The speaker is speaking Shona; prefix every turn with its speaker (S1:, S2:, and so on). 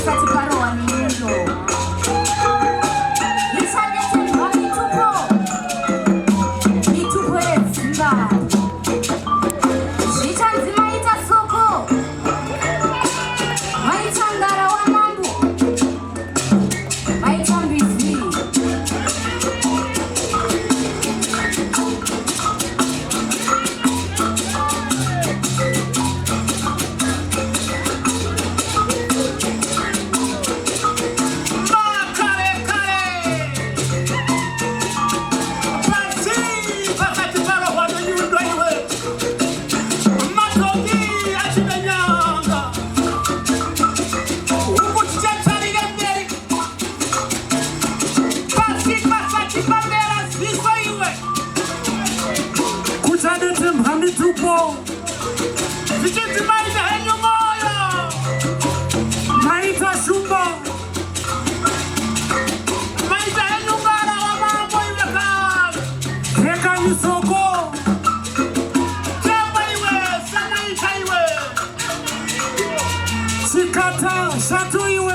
S1: pasati paroa nindo Nisandete mwa mitupo ezimba Zichanzima ita soko Maita ngara wa mambu Maita mbizi Mitupo Vichiti maita henyo moyo Maita shumba Maita henyo ngara wa mambo iwe kaa Heka nisoko Temba iwe, sana ita iwe Sikata, shatu iwe